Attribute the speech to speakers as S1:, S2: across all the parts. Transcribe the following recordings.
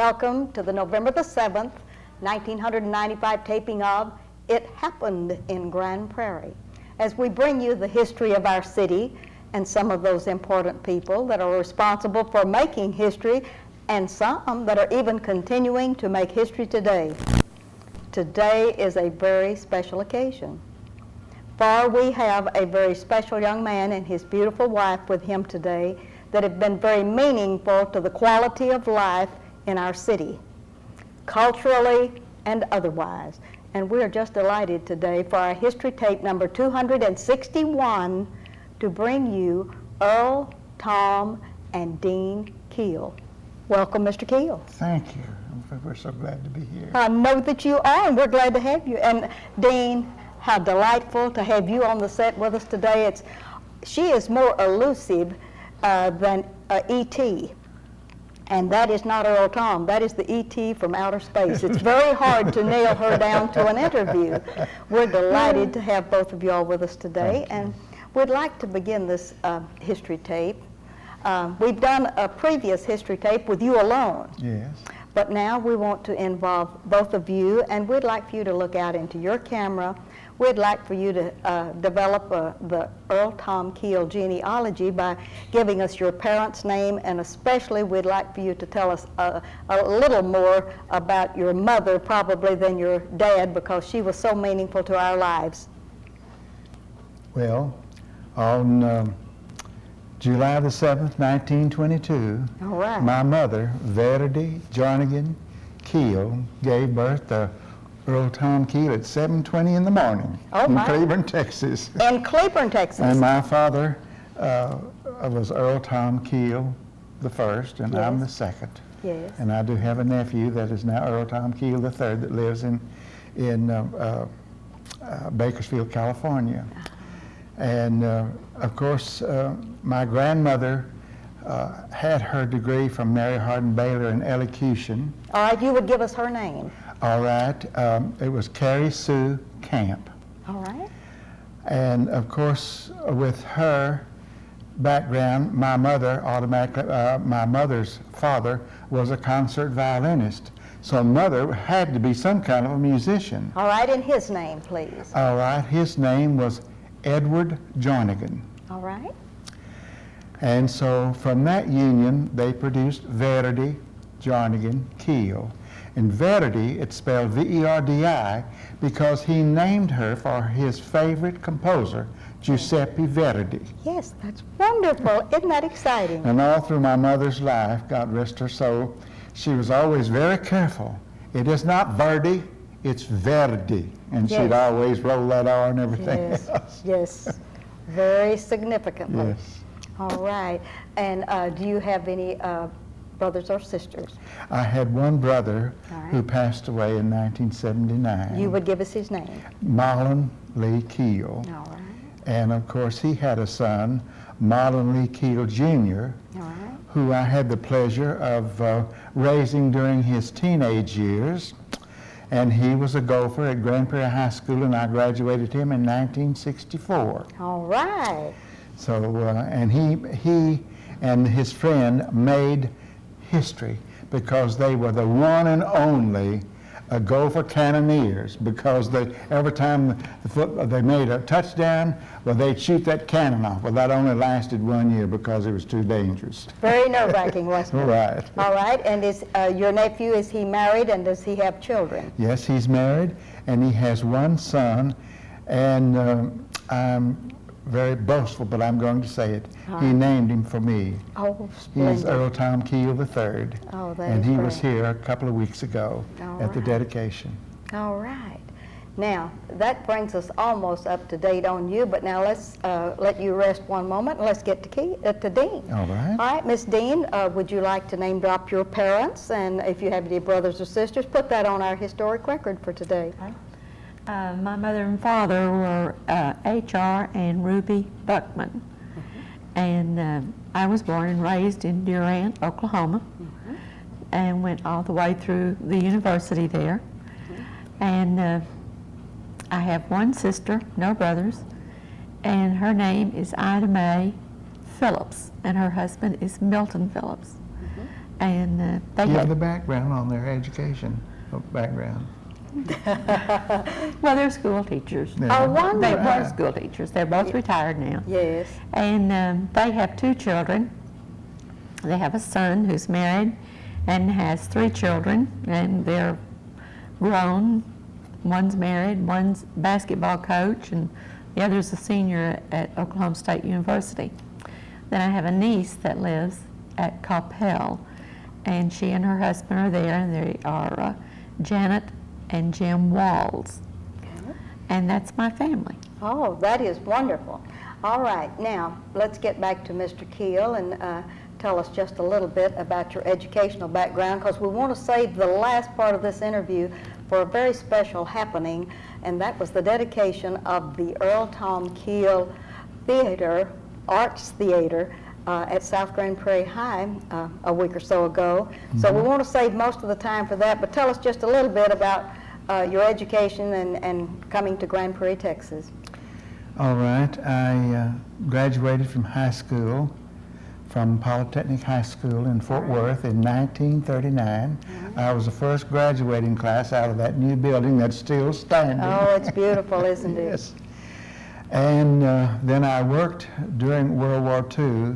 S1: welcome to the November the 7th, 1995 taping of It Happened in Grand Prairie, as we bring you the history of our city and some of those important people that are responsible for making history and some that are even continuing to make history today. Today is a very special occasion, for we have a very special young man and his beautiful wife with him today that have been very meaningful to the quality of life in our city, culturally and otherwise. And we are just delighted today for our history tape number 261 to bring you Earl, Tom, and Dean Keel. Welcome, Mr. Keel.
S2: Thank you. We're so glad to be here.
S1: I know that you are, and we're glad to have you. And Dean, how delightful to have you on the set with us today. She is more elusive than E.T., and that is not Earl Tom. That is the E.T. from outer space. It's very hard to nail her down to an interview. We're delighted to have both of you all with us today, and we'd like to begin this history tape. We've done a previous history tape with you alone.
S2: Yes.
S1: But now we want to involve both of you, and we'd like for you to look out into your camera. We'd like for you to develop the Earl Tom Keel genealogy by giving us your parents' name, and especially we'd like for you to tell us a little more about your mother probably than your dad, because she was so meaningful to our lives.
S2: Well, on July the 7th, 1922,
S1: All right.
S2: my mother, Verity Jarnigan Keel, gave birth to Earl Tom Keel at 7:20 in the morning in Cleburne, Texas.
S1: In Cleburne, Texas.
S2: And my father was Earl Tom Keel the first, and I'm the second.
S1: Yes.
S2: And I do have a nephew that is now Earl Tom Keel the third that lives in Bakersfield, California. And of course, my grandmother had her degree from Mary Hardin Baylor in elocution.
S1: All right, you would give us her name.
S2: All right, it was Carrie Sue Camp.
S1: All right.
S2: And of course, with her background, my mother automatically, my mother's father was a concert violinist. So mother had to be some kind of a musician.
S1: All right, and his name, please.
S2: All right, his name was Edward Jarnigan.
S1: All right.
S2: And so from that union, they produced Verity Jarnigan Keel. And Verity, it's spelled V-E-R-D-I, because he named her for his favorite composer, Giuseppe Verdi.
S1: Yes, that's wonderful. Isn't that exciting?
S2: And all through my mother's life, God rest her soul, she was always very careful. It is not Verdi, it's Verdi. And she'd always roll that R and everything else.
S1: Yes, very significantly.
S2: Yes.
S1: All right. And do you have any brothers or sisters?
S2: I had one brother who passed away in 1979.
S1: You would give us his name.
S2: Marlon Lee Keel.
S1: All right.
S2: And of course, he had a son, Marlon Lee Keel Jr.,
S1: All right.
S2: who I had the pleasure of raising during his teenage years. And he was a gopher at Grand Prairie High School, and I graduated him in 1964.
S1: All right.
S2: So, and he and his friend made history because they were the one and only Gopher Cannoneers, because every time they made a touchdown, well, they'd shoot that cannon off. Well, that only lasted 1 year because it was too dangerous.
S1: Very nerve-wracking, wasn't it?
S2: Right.
S1: All right. And is your nephew, is he married, and does he have children?
S2: Yes, he's married, and he has one son, and I'm very boastful, but I'm going to say it. He named him for me.
S1: Oh, splendid.
S2: He's Earl Tom Keel III.
S1: Oh, that
S2: and
S1: is
S2: he
S1: great.
S2: was here a couple of weeks ago at the dedication.
S1: All right. Now, that brings us almost up to date on you, but now let's let you rest one moment, and let's get to Dean.
S2: All right.
S1: All right, Miss Dean, would you like to name drop your parents, and if you have any brothers or sisters, put that on our historic record for today.
S3: My mother and father were H.R. and Ruby Buckman. And I was born and raised in Durant, Oklahoma, and went all the way through the university there. And I have one sister, no brothers, and her name is Ida Mae Phillips, and her husband is Milton Phillips. And they
S2: Give
S3: had,
S2: the background on their education background.
S3: well, they're school teachers.
S2: Yeah.
S1: Oh, wonderful.
S3: They were school teachers. They're both retired now.
S1: Yes.
S3: And they have 2 children. They have a son who's married and has 3 children, and they're grown. One's married, one's basketball coach, and the other's a senior at Oklahoma State University. Then I have a niece that lives at Coppell, and she and her husband are there, and they are Janet and Jim Walls.
S1: Okay.
S3: And that's my family.
S1: Oh, that is wonderful. All right, now let's get back to Mr. Keel and tell us just a little bit about your educational background, because we want to save the last part of this interview for a very special happening, and that was the dedication of the Earl Tom Keel Theater, Arts Theater, at South Grand Prairie High a week or so ago. Mm-hmm. So we want to save most of the time for that, but tell us just a little bit about your education and coming to Grand Prairie, Texas.
S2: All right, I graduated from high school, from Polytechnic High School in Fort Worth in 1939. Mm-hmm. I was the first graduating class out of that new building that's still standing.
S1: Oh, it's beautiful, isn't it?
S2: Yes. And then I worked during World War II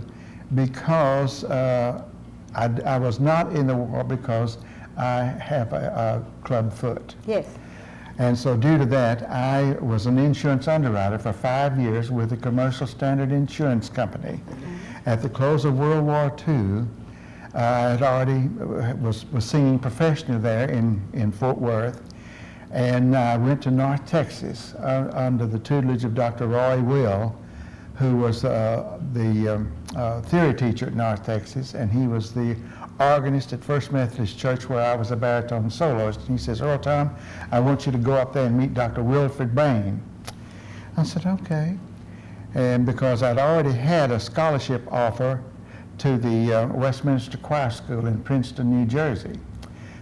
S2: because I was not in the war because I have a club foot.
S1: Yes.
S2: And so due to that, I was an insurance underwriter for 5 years with the Commercial Standard Insurance Company. Mm-hmm. At the close of World War II, I had already was singing professionally there in Fort Worth, and I went to North Texas under the tutelage of Dr. Roy Will, who was the theory teacher at North Texas, and he was the organist at First Methodist Church where I was a baritone soloist. And he says, "Earl Tom, I want you to go up there and meet Dr. Wilfred Bain." I said, "Okay." And because I'd already had a scholarship offer to the Westminster Choir School in Princeton, New Jersey.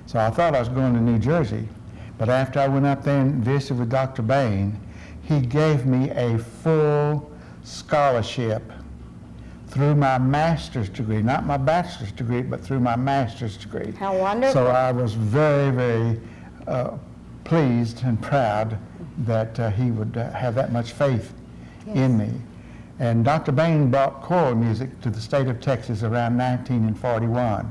S2: So I thought I was going to New Jersey. But after I went up there and visited with Dr. Bain, he gave me a full scholarship through my master's degree, not my bachelor's degree, but through my master's degree.
S1: How wonderful.
S2: So I was very, very pleased and proud that he would have that much faith in me. And Dr. Bain brought choral music to the state of Texas around 1941.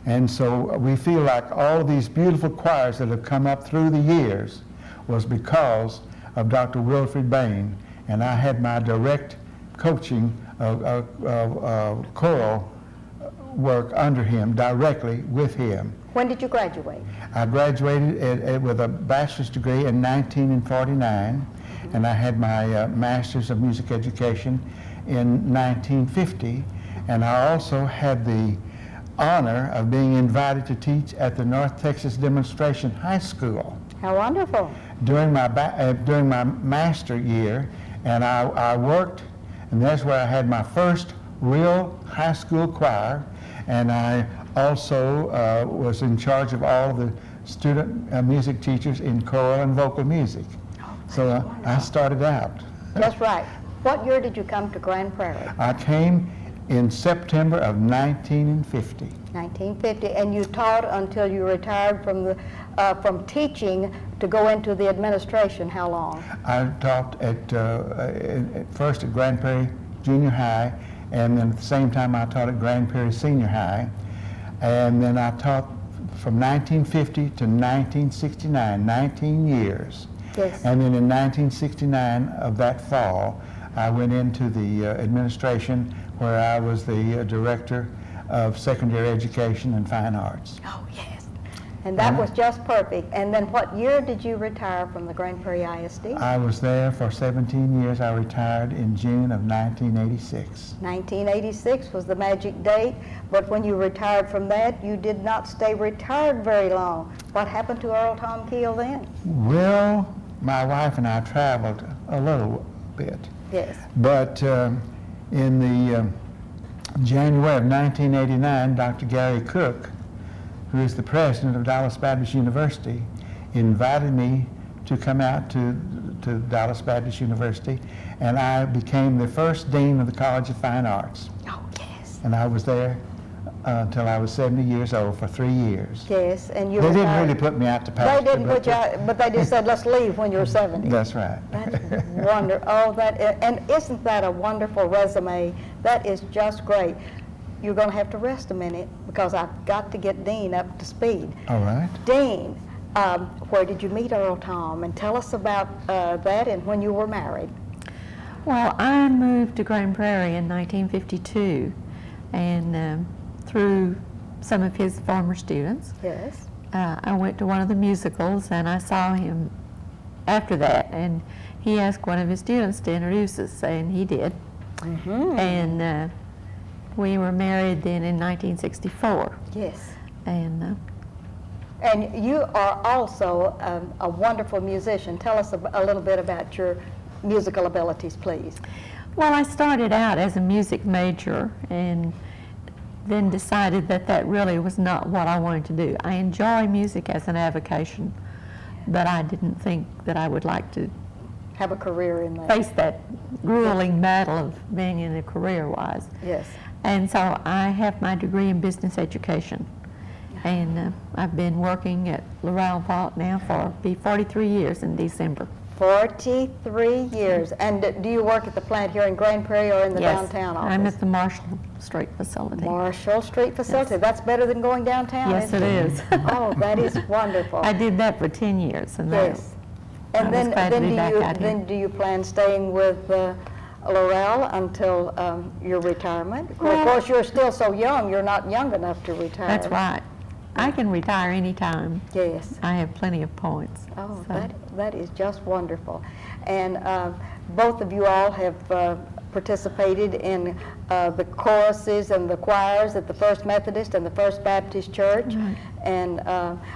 S2: And so we feel like all these beautiful choirs that have come up through the years was because of Dr. Wilfred Bain. And I had my direct coaching of choral work under him, directly with him.
S1: When did you graduate?
S2: I graduated with a bachelor's degree in 1949, and I had my master's of music education in 1950, and I also had the honor of being invited to teach at the North Texas Demonstration High School.
S1: How wonderful.
S2: During my master year, and I worked, and that's where I had my first real high school choir, and I also was in charge of all the student music teachers in choral and vocal music. So I started out.
S1: That's right. What year did you come to Grand Prairie?
S2: I came in September of 1950.
S1: 1950, and you taught until you retired from teaching to go into the administration. How long?
S2: I taught at first at Grand Prairie Junior High, and then at the same time I taught at Grand Prairie Senior High, and then I taught from 1950 to 1969, 19 years.
S1: Yes.
S2: And then in 1969 of that fall, I went into the administration where I was the director of secondary education and fine arts.
S1: Oh, yes. And that was just perfect. And then what year did you retire from the Grand Prairie ISD?
S2: I was there for 17 years. I retired in June of 1986.
S1: 1986 was the magic date, but when you retired from that, you did not stay retired very long. What happened to Earl Tom Keel then?
S2: Well, my wife and I traveled a little bit.
S1: Yes.
S2: But in the January of 1989, Dr. Gary Cook, who is the president of Dallas Baptist University, invited me to come out to Dallas Baptist University, and I became the first dean of the College of Fine Arts.
S1: Oh, yes.
S2: And I was there until I was 70 years old for 3 years.
S1: Yes, and you
S2: They didn't
S1: retired.
S2: really put me out to pasture.
S1: They didn't put you out, but they just said, let's leave when you're 70.
S2: That's right.
S1: That's wonderful. Oh, and isn't that a wonderful resume? That is just great. You're going to have to rest a minute because I've got to get Dean up to speed.
S2: All right.
S1: Dean, where did you meet Earl Tom? And tell us about that and when you were married.
S3: Well, I moved to Grand Prairie in 1952, and through some of his former students,
S1: Yes.
S3: I went to one of the musicals, and I saw him after that, and he asked one of his students to introduce us, and he did.
S1: Mm-hmm.
S3: And we were married then in 1964.
S1: Yes.
S3: And
S1: And you are also a wonderful musician. Tell us a little bit about your musical abilities, please.
S3: well, I started out as a music major, and then decided that that really was not what I wanted to do. I enjoy music as an avocation, but I didn't think that I would like to
S1: Have a career in that.
S3: face that grueling battle of being in a career-wise.
S1: Yes.
S3: And so I have my degree in business education, and I've been working at Laurel Vault now for 43 years in December.
S1: 43 years. And do you work at the plant here in Grand Prairie or in the
S3: Yes,
S1: downtown office?
S3: I'm at the Marshall Street facility.
S1: Marshall Street facility.
S3: Yes.
S1: That's better than going downtown,
S3: Yes,
S1: isn't
S3: it is.
S1: Oh, that is wonderful.
S3: I did that for 10 years, and
S1: Yes.
S3: I
S1: And
S3: was glad to be back out here.
S1: then do you plan staying with Laurel until your retirement? Of course, you're still so young, you're not young enough to retire.
S3: that's right. I can retire anytime.
S1: Yes.
S3: I have plenty of points.
S1: Oh,
S3: so.
S1: that is just wonderful. And both of you all have participated in the choruses and the choirs at the First Methodist and the First Baptist Church.
S3: Right.
S1: And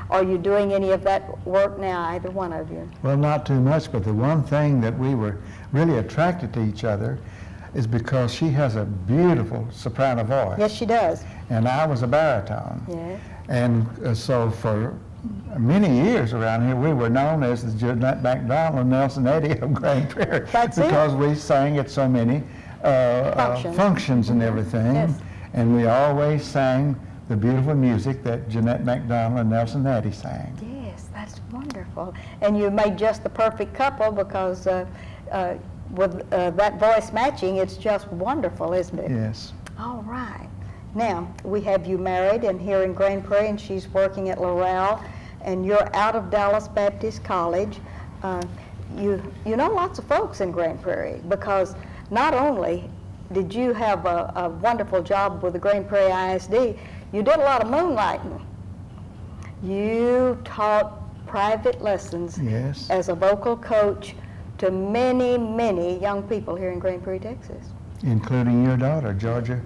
S1: are you doing any of that work now, either one of you?
S2: Well, not too much, but the one thing that we were really attracted to each other is because she has a beautiful soprano voice.
S1: Yes, she does.
S2: And I was a baritone.
S1: Yes.
S2: And so for many years around here, we were known as the Jeanette MacDonald and Nelson Eddy of Grand Prairie.
S1: That's it.
S2: Because we sang at so many functions and everything.
S1: Yes.
S2: And we always sang the beautiful music that Jeanette MacDonald and Nelson Eddy sang.
S1: Yes, that's wonderful. And you made just the perfect couple because with that voice matching, it's just wonderful, isn't it?
S2: Yes.
S1: All right. Now, we have you married and here in Grand Prairie, and she's working at Laurel, and you're out of Dallas Baptist College. You know lots of folks in Grand Prairie because not only did you have a wonderful job with the Grand Prairie ISD, you did a lot of moonlighting. You taught private lessons
S2: Yes.
S1: as a vocal coach to many, many young people here in Grand Prairie, Texas.
S2: Including your daughter, Georgia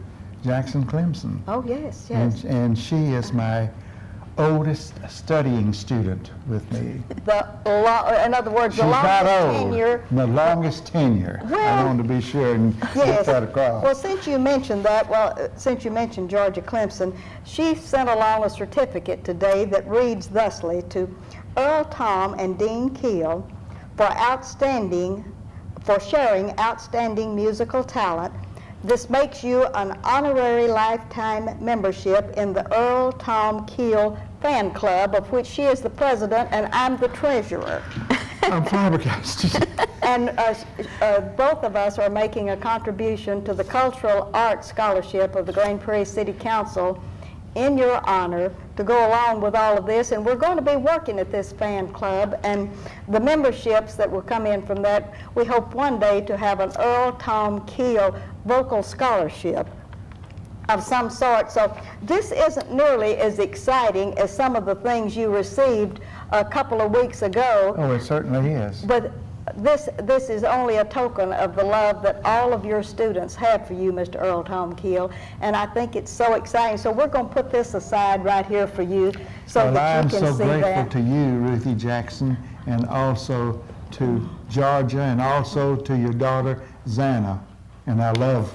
S2: Jackson Clemson.
S1: Oh, yes, yes.
S2: And she is my oldest studying student with me.
S1: In other words,
S2: She's
S1: the
S2: not
S1: longest
S2: old.
S1: tenure.
S2: The longest tenure. I
S1: Well,
S2: want to be sure and get
S1: Yes.
S2: that across.
S1: Well, since you mentioned that, since you mentioned Georgia Clemson, she sent along a certificate today that reads thusly: to Earl Tom and Dean Keel for sharing outstanding musical talent. This makes you an honorary lifetime membership in the Earl Tom Keel fan club, of which she is the president and I'm the treasurer.
S2: I'm flabbergasted.
S1: And both of us are making a contribution to the Cultural Arts Scholarship of the Grand Prairie City Council in your honor to go along with all of this. And we're going to be working at this fan club, and the memberships that will come in from that, we hope one day to have an Earl Tom Keel vocal scholarship of some sort. So this isn't nearly as exciting as some of the things you received a couple of weeks ago.
S2: Oh, it certainly is.
S1: But this is only a token of the love that all of your students have for you, Mr. Earl Tom Keel, and I think it's so exciting. So we're going to put this aside right here for you so
S2: Well,
S1: that
S2: I'm
S1: you can
S2: so
S1: see
S2: grateful
S1: that.
S2: to you, Ruthie Jackson, and also to Georgia, and also to your daughter, Zana. And I love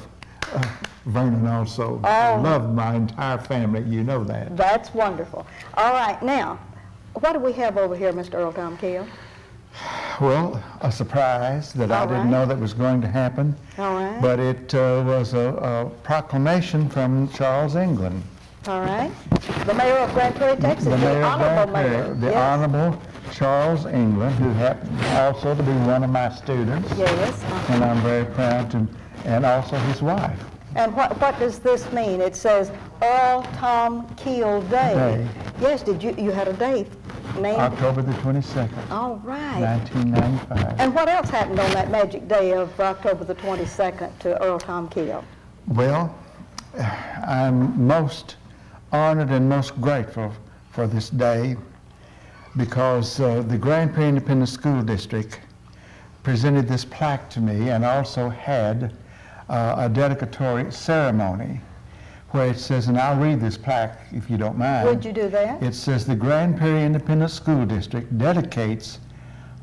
S2: Vernon also. I love my entire family. You know that.
S1: That's wonderful. All right, now, what do we have over here, Mr. Earl Tom Keel?
S2: Well, a surprise that I
S1: All
S2: didn't
S1: right.
S2: know that was going to happen.
S1: All right.
S2: But it was a proclamation from Charles England.
S1: All right. The mayor of Grand Prairie, Texas.
S2: The mayor of Grand
S1: honorable
S2: Prairie,
S1: mayor.
S2: the
S1: Yes.
S2: Honorable Charles England, who happened also to be one of my students.
S1: Yes.
S2: And I'm very proud to, and also his wife.
S1: And what does this mean? It says Earl Tom Keel Day.
S2: Day.
S1: Yes, you had a date named?
S2: October the 22nd,
S1: All right.
S2: 1995.
S1: And what else happened on that magic day of October the 22nd to Earl Tom Keel?
S2: Well, I'm most honored and most grateful for this day because the Grand Prairie Independent School District presented this plaque to me and also had a dedicatory ceremony where it says, and I'll read this plaque if you don't mind.
S1: Would you do that?
S2: It says, the Grand Prairie Independent School District dedicates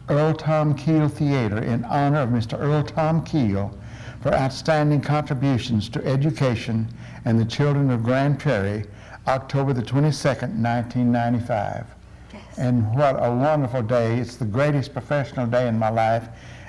S2: Earl Tom Keel Theater in honor of Mr. Earl Tom Keel for outstanding contributions to education and the children of Grand Prairie, October the 22nd, 1995.
S1: Yes.
S2: And what a wonderful day. It's the greatest professional day in my life,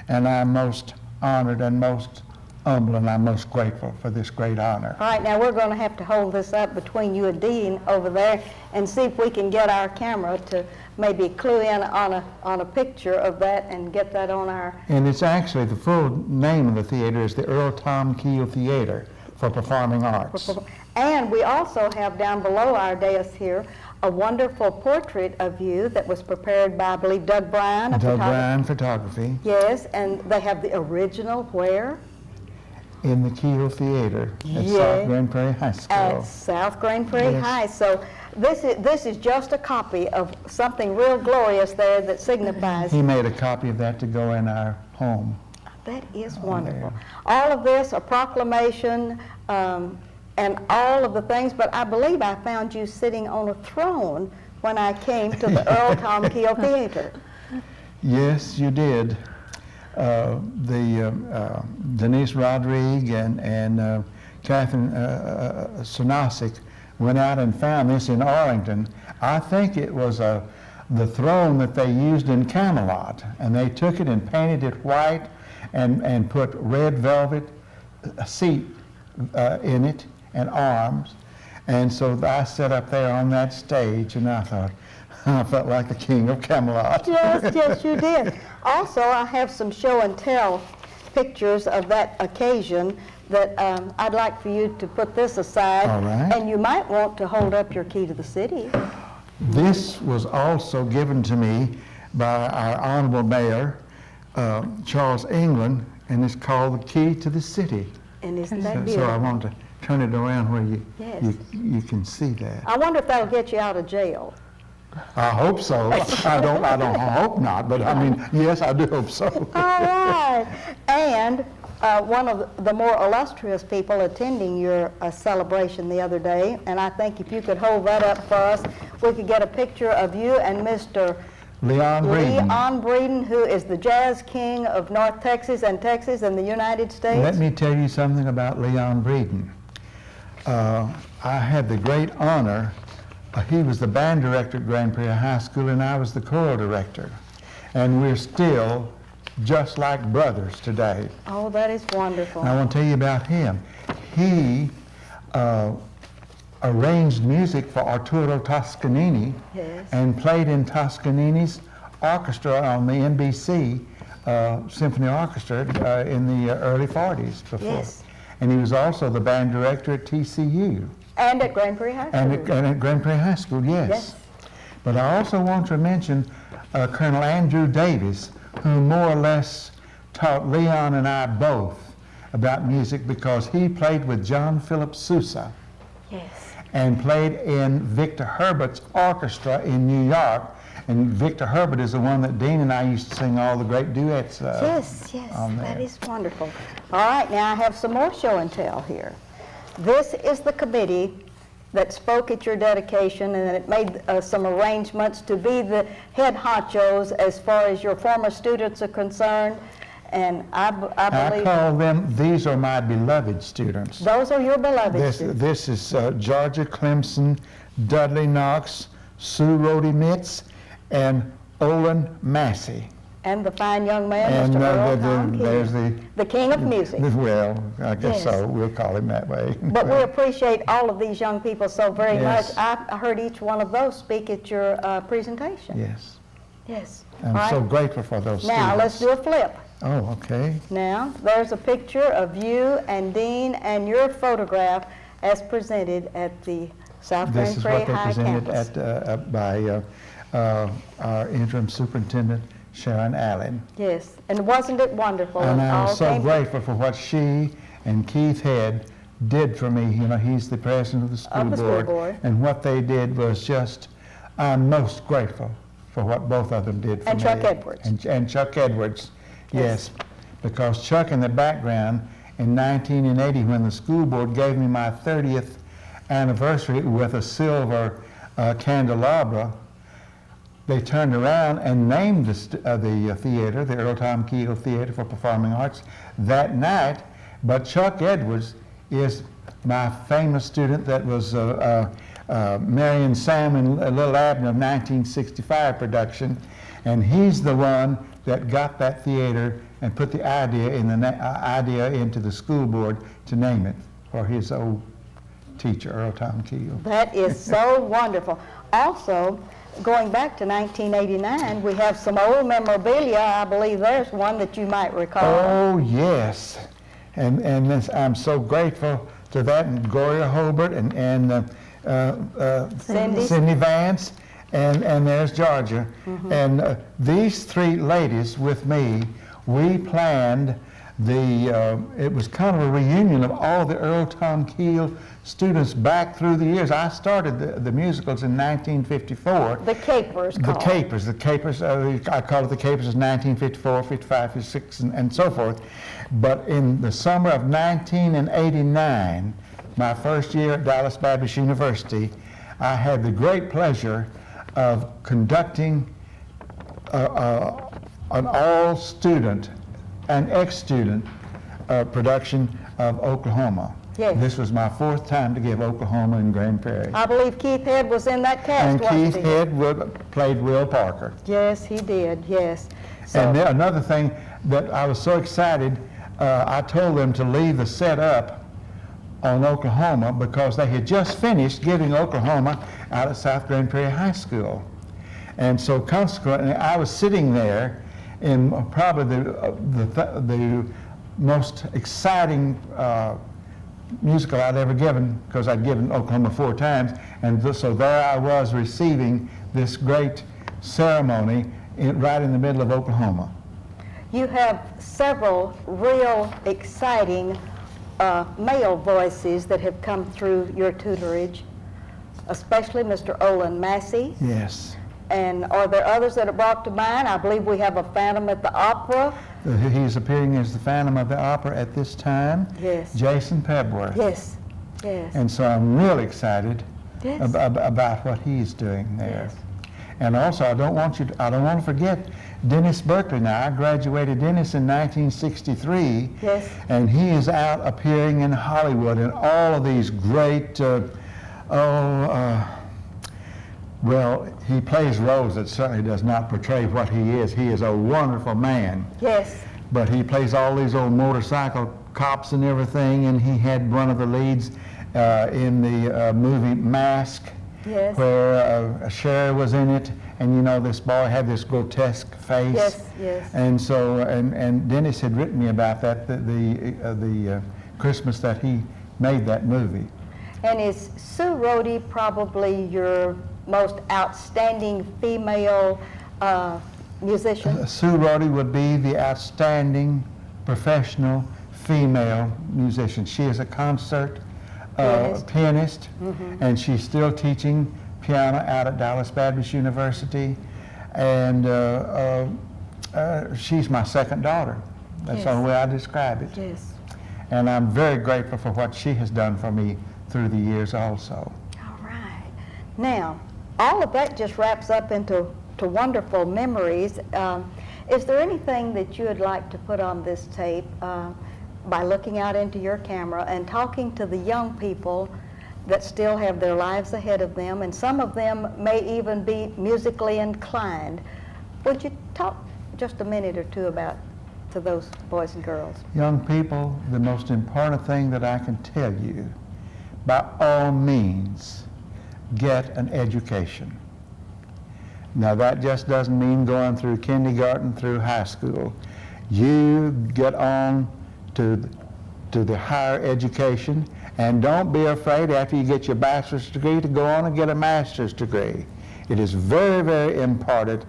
S2: and I'm most honored and most humble, and I'm most grateful for this great honor.
S1: All right, now we're going to have to hold this up between you and Dean over there and see if we can get our camera to maybe clue in on a picture of that and get that on our...
S2: And it's actually, the full name of the theater is the Earl Tom Keel Theater for Performing Arts.
S1: And we also have down below our dais here a wonderful portrait of you that was prepared by, I believe, Doug Bryan.
S2: Doug Bryan Photography.
S1: Yes, and they have the original where?
S2: In the Keel Theater at
S1: Yeah.
S2: South Grand Prairie High School.
S1: At South Grand Prairie
S2: Yes.
S1: High. So this is just a copy of something real glorious there that signifies.
S2: He made a copy of that to go in our home.
S1: That is wonderful. All of this, a proclamation, and all of the things, but I believe I found you sitting on a throne when I came to the Earl Tom Keel Theater.
S2: Yes, you did. Denise Rodriguez and Catherine Sonasic went out and found this in Arlington. I think it was the throne that they used in Camelot, and they took it and painted it white and put red velvet seat in it and arms. And so I sat up there on that stage, and I thought, I felt like the king of Camelot.
S1: Yes, you did. Also, I have some show and tell pictures of that occasion that I'd like for you to put this aside.
S2: All right.
S1: And you might want to hold up your key to the city.
S2: This was also given to me by our Honorable Mayor, Charles England, and it's called the Key to the City.
S1: And isn't that
S2: So I
S1: beautiful?
S2: want to turn it around where
S1: Yes.
S2: you can see that.
S1: I wonder if that'll get you out of jail.
S2: I hope so. I don't hope not, but I mean, yes, I do hope so.
S1: All right. And one of the more illustrious people attending your celebration the other day, and I think if you could hold that up for us, we could get a picture of you and Mr.
S2: Leon Breeden.
S1: Leon Breeden, who is the jazz king of North Texas and the United States.
S2: Let me tell you something about Leon Breeden. I had the great honor, he was the band director at Grand Prairie High School, and I was the choral director. And we're still just like brothers today.
S1: Oh, that is wonderful.
S2: And I want to tell you about him. He arranged music for Arturo Toscanini.
S1: Yes.
S2: And played in Toscanini's orchestra on the NBC Symphony Orchestra in the early 40s before.
S1: Yes.
S2: And he was also the band director at TCU.
S1: And at Grand Prairie High School.
S2: And at Grand Prairie High School, yes.
S1: Yes.
S2: But I also want to mention Colonel Andrew Davis, who more or less taught Leon and I both about music because he played with John Philip Sousa.
S1: Yes.
S2: And played in Victor Herbert's orchestra in New York. And Victor Herbert is the one that Dean and I used to sing all the great duets
S1: Yes,
S2: on there.
S1: that is wonderful. All right, now I have some more show and tell here. This is the committee that spoke at your dedication, and it made some arrangements to be the head honchos as far as your former students are concerned. And I believe
S2: call them, these are my beloved students.
S1: those are your beloved students.
S2: This is Georgia Clemson, Dudley Knox, Sue Rhodey Mitz, and Olin Massey.
S1: And the fine young man,
S2: And
S1: Mr. Earl Tom
S2: there's
S1: Key, the king of music.
S2: well, I guess
S1: Yes.
S2: so. We'll call him that way.
S1: But we appreciate all of these young people so very
S2: Yes.
S1: much. I heard each one of those speak at your presentation.
S2: Yes.
S1: Yes.
S2: I'm
S1: All
S2: so
S1: right.
S2: grateful for those
S1: Now, let's
S2: students.
S1: do a flip.
S2: Oh, okay.
S1: Now, there's a picture of you and Dean and your photograph as presented at the South
S2: This
S1: Grand
S2: is
S1: Prairie
S2: what they
S1: High
S2: presented
S1: campus.
S2: by our interim superintendent, Sharon Allen.
S1: Yes, and wasn't it wonderful?
S2: And
S1: It
S2: I'm
S1: all
S2: so
S1: came-
S2: grateful for what she and Keith Head did for me. You know, he's the president of the school
S1: Of the school board.
S2: And what they did was just, I'm most grateful for what both of them did for
S1: And
S2: me.
S1: Chuck Edwards.
S2: And Chuck Edwards,
S1: Yes.
S2: yes. Because Chuck in the background in 1980, when the school board gave me my 30th anniversary with a silver candelabra, they turned around and named the theater, the Earl Tom Keel Theater for Performing Arts, that night. But Chuck Edwards is my famous student that was Marion Sam in Little Abner of 1965 production, and he's the one that got that theater and put the idea into the school board to name it for his old teacher, Earl Tom Keel.
S1: That is so wonderful. Also, going back to 1989, we have some old memorabilia. I believe there's one that you might recall.
S2: Oh, yes. And I'm so grateful to that, and Gloria Hobart and Cindy Vance, and there's Georgia. And these three ladies with me, we planned it was kind of a reunion of all the Earl Tom Keel students back through the years. I started the musicals in 1954.
S1: The Capers
S2: The
S1: called.
S2: Capers, I call it the Capers, is 1954, 55, 56, and so forth. But in the summer of 1989, my first year at Dallas Baptist University, I had the great pleasure of conducting an all-student, an ex-student production of Oklahoma.
S1: Yes.
S2: This was my fourth time to give Oklahoma in Grand Prairie.
S1: I believe Keith Head was in that cast,
S2: And
S1: wasn't
S2: Keith
S1: he?
S2: Head played Will Parker.
S1: Yes, he did, yes. So,
S2: And then another thing that I was so excited, I told them to leave the set up on Oklahoma because they had just finished giving Oklahoma out at South Grand Prairie High School. And so consequently, I was sitting there in probably the most exciting musical I'd ever given, because I'd given Oklahoma 4 times, and so there I was receiving this great ceremony right in the middle of Oklahoma.
S1: you have several real exciting male voices that have come through your tutorage, especially Mr. Olin Massey.
S2: Yes.
S1: And are there others that are brought to mind? I believe we have a Phantom at the Opera.
S2: He's appearing as the Phantom of the Opera at this time.
S1: Yes.
S2: Jason Pebworth.
S1: Yes, yes.
S2: And so I'm really excited
S1: Yes.
S2: about what he's doing there.
S1: Yes.
S2: And also, I don't want to forget Dennis Berkeley. Now, I graduated Dennis in 1963.
S1: Yes.
S2: And he is out appearing in Hollywood in all of these great, well, he plays roles that certainly does not portray what he is. He is a wonderful man.
S1: Yes.
S2: But he plays all these old motorcycle cops and everything, and he had one of the leads in the movie Mask,
S1: Yes.
S2: where Sherry was in it, and you know, this boy had this grotesque face.
S1: Yes, yes.
S2: And so, and Dennis had written me about that, the Christmas that he made that movie.
S1: And is Sue Rhodey probably your most outstanding female musician?
S2: Sue Rhodey would be the outstanding professional female musician. She is a concert pianist, and she's still teaching piano out at Dallas Baptist University, and she's my second daughter. That's the only way I describe it.
S1: Yes.
S2: And I'm very grateful for what she has done for me through the years also.
S1: All right. Now, all of that just wraps up into wonderful memories. Is there anything that you would like to put on this tape by looking out into your camera and talking to the young people that still have their lives ahead of them, and some of them may even be musically inclined? Would you talk just a minute or two to those boys and girls.
S2: Young people, the most important thing that I can tell you, by all means, get an education. Now that just doesn't mean going through kindergarten through high school. You get on to the higher education, and don't be afraid after you get your bachelor's degree to go on and get a master's degree. It is very, very important,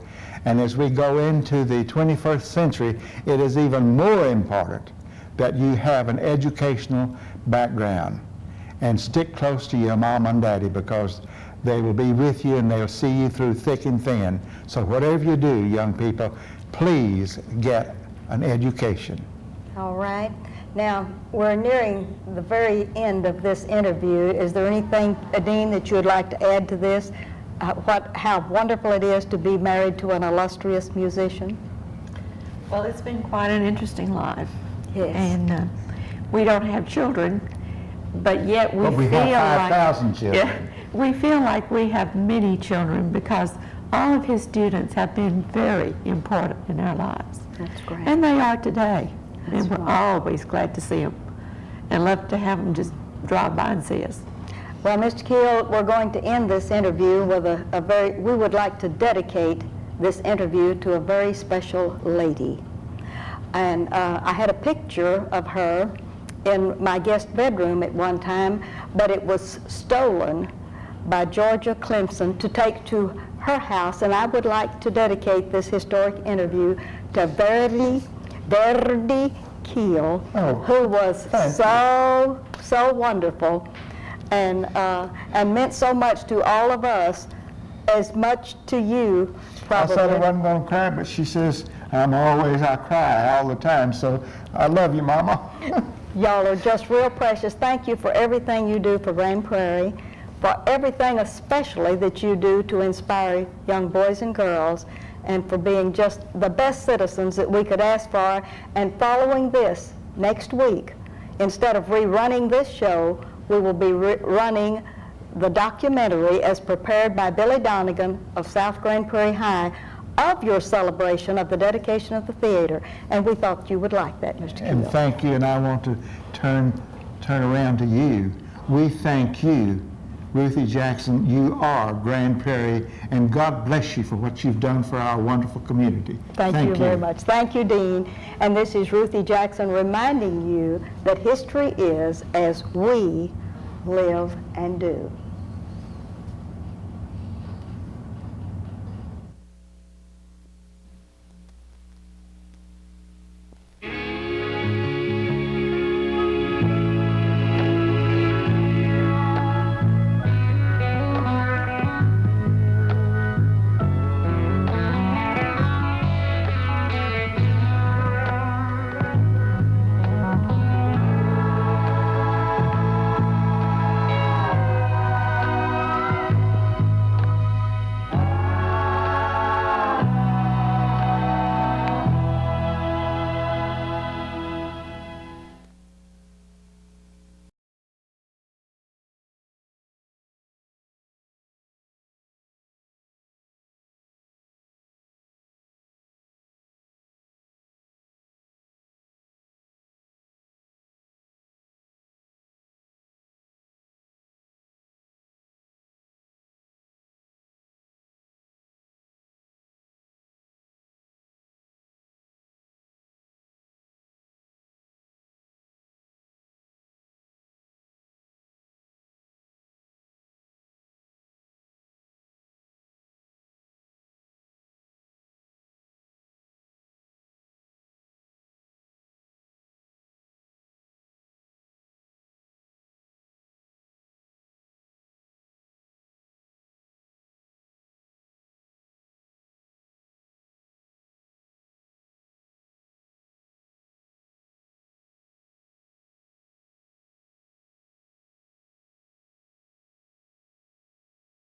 S2: and as we go into the 21st century, it is even more important that you have an educational background. And stick close to your mom and daddy, because they will be with you and they'll see you through thick and thin. So whatever you do, young people, please get an education.
S1: All right. Now, we're nearing the very end of this interview. Is there anything, Dean, that you would like to add to this? How wonderful it is to be married to an illustrious musician?
S3: Well, it's been quite an interesting life.
S1: Yes.
S3: And we don't have children, but yet we
S2: But we
S3: feel
S2: have 5,000
S3: like,
S2: children.
S3: Yeah, we feel like we have many children because all of his students have been very important in our lives.
S1: That's great.
S3: And they are today.
S1: That's
S3: And we're
S1: right.
S3: always glad to see them and love to have them just drive by and see us.
S1: Well, Mr. Keel, we're going to end this interview with we would like to dedicate this interview to a very special lady. And I had a picture of her in my guest bedroom at one time, but it was stolen by Georgia Clemson to take to her house, and I would like to dedicate this historic interview to Verdi Keel,
S2: Oh,
S1: who was
S2: thank
S1: so wonderful and meant so much to all of us, as much to you
S2: I said I
S1: probably.
S2: wasn't going to cry, but she says, I cry all the time, so I love you, Mama.
S1: Y'all are just real precious. Thank you for everything you do for Grand Prairie, for everything especially that you do to inspire young boys and girls, and for being just the best citizens that we could ask for. And following this, next week, instead of rerunning this show, we will be running the documentary as prepared by Billy Donegan of South Grand Prairie High of your celebration of the dedication of the theater. And we thought you would like that, Mr.
S2: And
S1: Keel.
S2: thank you, and I want to turn around to you. We thank you, Ruthie Jackson. You are Grand Prairie, and God bless you for what you've done for our wonderful community.
S1: Thank you very much. Thank you, Dean. And this is Ruthie Jackson reminding you that history is as we live and do.